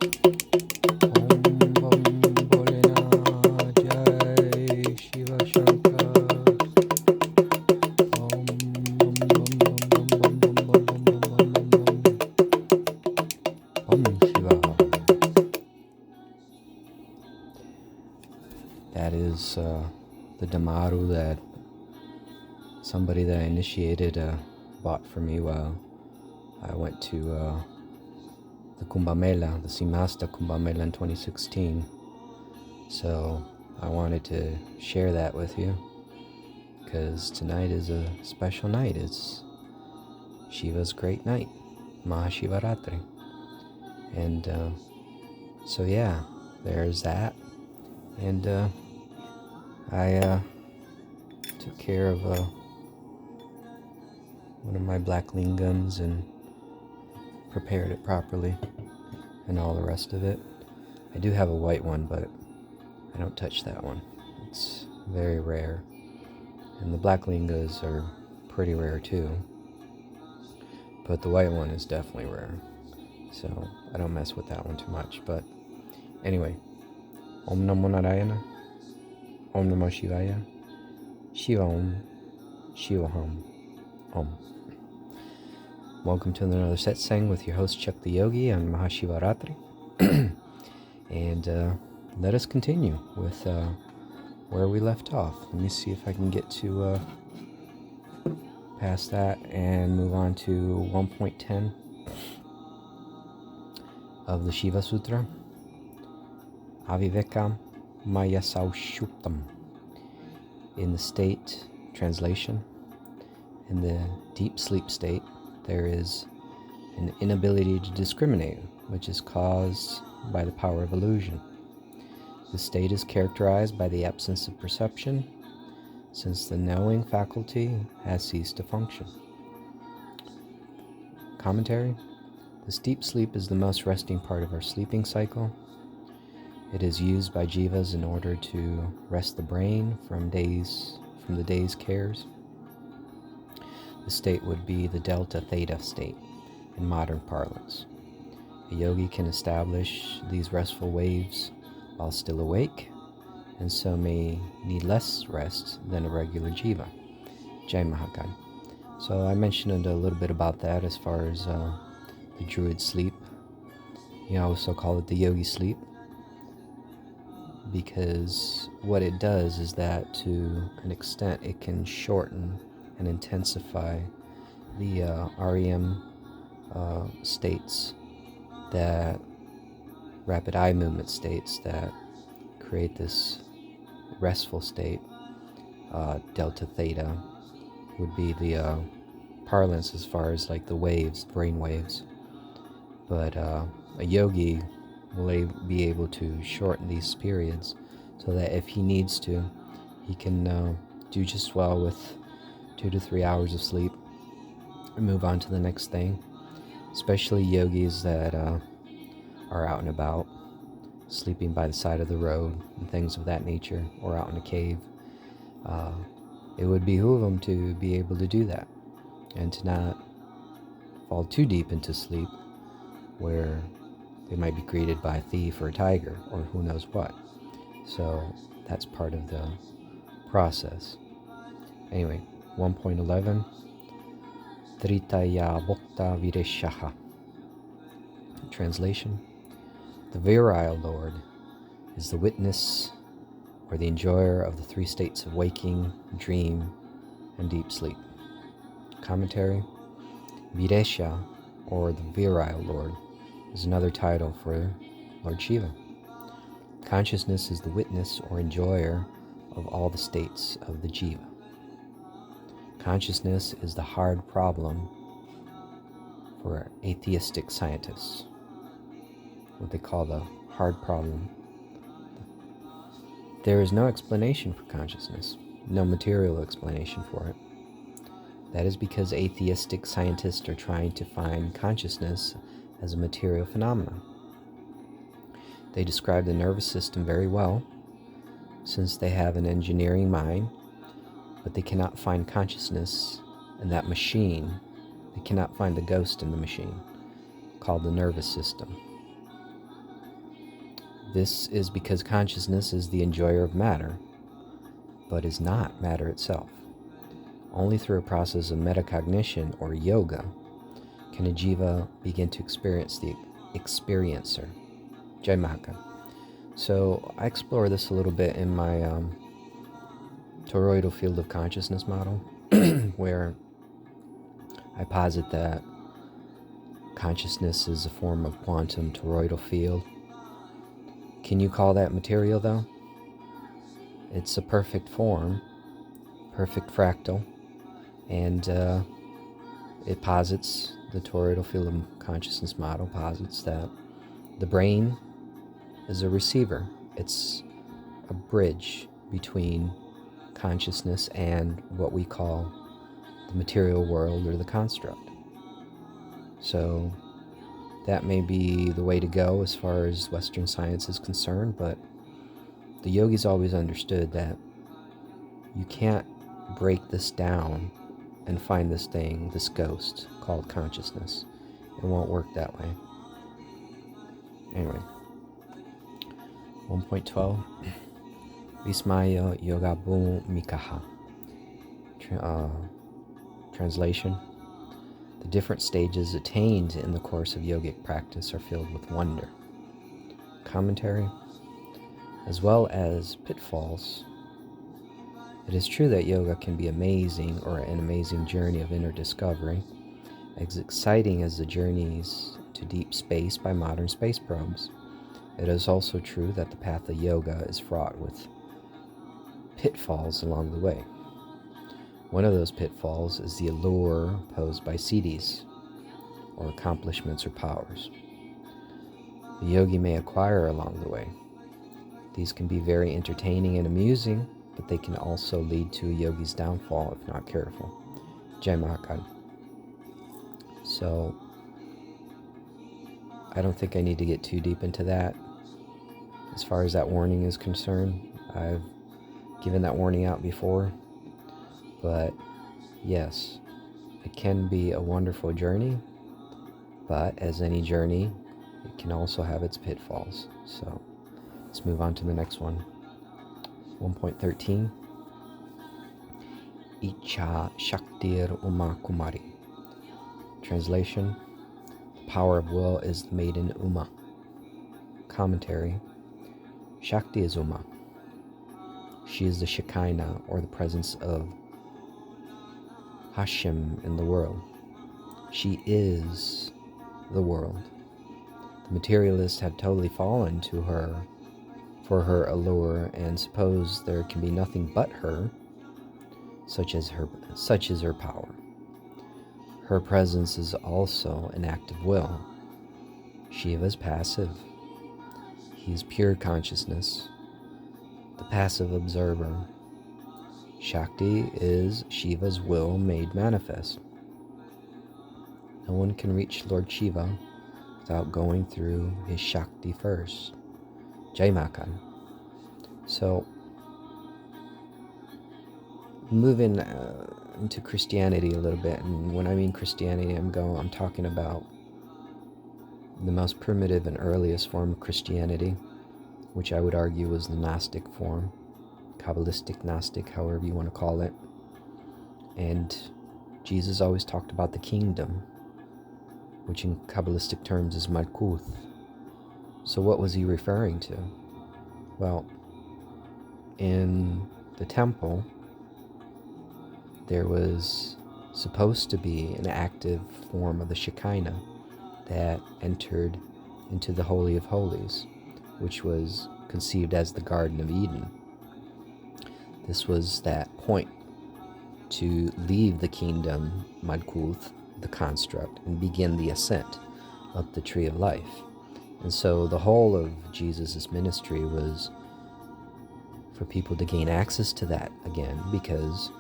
Bam Bholena Jai Shiva Shankar. Om Om Shiva. That is the Damaru that somebody that I initiated bought for me while I went to the Kumbh Mela, the Simhasta Kumbh Mela in 2016. So I wanted to share that with you because tonight is a special night. It's Shiva's great night, Maha Shiva ratri. And so yeah, there's that. And I took care of one of my black lingams and prepared it properly and all the rest of it. I do have a white one, but I don't touch that one. It's very rare. And the black lingas are pretty rare too. But the white one is definitely rare. So I don't mess with that one too much. But anyway, Om Namo Narayana, Om Namo Shivaya, Shiva Om, Shiva Hum, Om. Welcome to another Satsang with your host Chuck the Yogi on Maha Shiva ratri. And let us continue with where we left off. Let me see if I can get to past that and move on to 1.10 of the Shiva Sutra. Avivekam Maya Saushuptam. In the state, translation, in the deep sleep state, there is an inability to discriminate, which is caused by the power of illusion. The state is characterized by the absence of perception, since the knowing faculty has ceased to function. Commentary: this deep sleep is the most resting part of our sleeping cycle. It is used by jivas in order to rest the brain from the day's cares. The state would be the delta theta state in modern parlance. A yogi can establish these restful waves while still awake, and so may need less rest than a regular jiva. Jai Mahakai. So I mentioned a little bit about that as far as the druid sleep. You also call it the yogi sleep, because what it does is that to an extent it can shorten and intensify the REM states, that rapid eye movement states that create this restful state. Delta theta would be the parlance as far as like the waves, brain waves. But a yogi will be able to shorten these periods so that if he needs to, he can do just well with 2 to 3 hours of sleep and move on to the next thing. Especially yogis that are out and about, sleeping by the side of the road and things of that nature, or out in a cave. It would behoove them to be able to do that and to not fall too deep into sleep where they might be greeted by a thief or a tiger or who knows what. So that's part of the process. Anyway, 1.11 Tritaya Bhokta Vireshaha. Translation: the virile Lord is the witness or the enjoyer of the three states of waking, dream, and deep sleep. Commentary: Viresha, or the virile Lord, is another title for Lord Shiva. Consciousness is the witness or enjoyer of all the states of the jiva. Consciousness is the hard problem for atheistic scientists, what they call the hard problem. There is no explanation for consciousness, no material explanation for it. That is because atheistic scientists are trying to find consciousness as a material phenomenon. They describe the nervous system very well, since they have an engineering mind, but they cannot find consciousness in that machine. They cannot find the ghost in the machine, called the nervous system. This is because consciousness is the enjoyer of matter, but is not matter itself. Only through a process of metacognition or yoga can a jiva begin to experience the experiencer. Jai Mahaka. So I explore this a little bit in my toroidal field of consciousness model, where I posit that consciousness is a form of quantum toroidal field. Can you call that material, though? It's a perfect form, perfect fractal, and it posits, the toroidal field of consciousness model posits that the brain is a receiver. It's a bridge between consciousness and what we call the material world or the construct. So that may be the way to go as far as Western science is concerned, but the yogis always understood that you can't break this down and find this thing, this ghost called consciousness. It won't work that way. Anyway, 1.12 Vismaya Yoga Bhumikaha. Translation: the different stages attained in the course of yogic practice are filled with wonder. Commentary: as well as pitfalls, it is true that yoga can be amazing, or an amazing journey of inner discovery, as exciting as the journeys to deep space by modern space probes. It is also true that the path of yoga is fraught with pitfalls along the way. One of those pitfalls is the allure posed by siddhis, or accomplishments or powers, the yogi may acquire along the way. These can be very entertaining and amusing, but they can also lead to a yogi's downfall if not careful. Jai Mahakal. So, I don't think I need to get too deep into that. As far as that warning is concerned, I've given that warning out before. But yes, it can be a wonderful journey, but as any journey, it can also have its pitfalls. So let's move on to the next one. 1.13 Icha Shaktir Uma Kumari. Translation: the power of will is the maiden Uma. Commentary: Shakti is Uma. She is the Shekinah, or the presence of Hashem in the world. She is the world. The materialists have totally fallen to her for her allure and suppose there can be nothing but her, such is her power. Her presence is also an act of will. Shiva is passive. He is pure consciousness, the passive observer. Shakti is Shiva's will made manifest. No one can reach Lord Shiva without going through his Shakti first. Jai Makan. So, moving into Christianity a little bit, and when I mean Christianity, I'm talking about the most primitive and earliest form of Christianity, which I would argue was the Gnostic form, Kabbalistic Gnostic, however you want to call it. And Jesus always talked about the kingdom, which in Kabbalistic terms is Malkuth. So what was he referring to? Well, in the temple, there was supposed to be an active form of the Shekinah that entered into the Holy of Holies, which was conceived as the Garden of Eden. This was that point to leave the kingdom, Malkuth, the construct, and begin the ascent up the tree of life. And so the whole of Jesus' ministry was for people to gain access to that again, because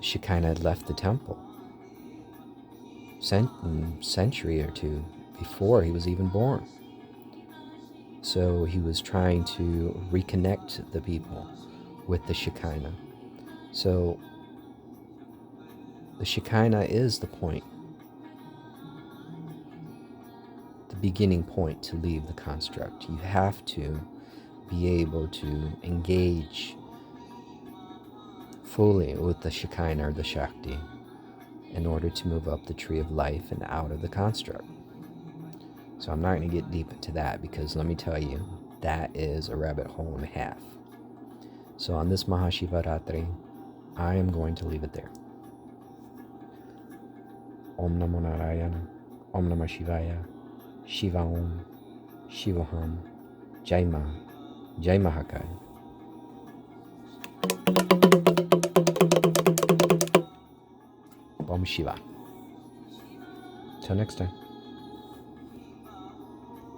Shekinah had left the temple century or two before he was even born. So he was trying to reconnect the people with the Shekinah. So the Shekinah is the point, the beginning point to leave the construct. You have to be able to engage fully with the Shekinah or the Shakti in order to move up the tree of life and out of the construct. So I'm not going to get deep into that, because let me tell you, that is a rabbit hole and a half. So on this Maha Shiva ratri, I am going to leave it there. Om Namo Narayana, Om Namah Shivaya, Shiva Om, Shiva Ham, Jai Ma, Jai Mahakal. Om Shiva. Till next time.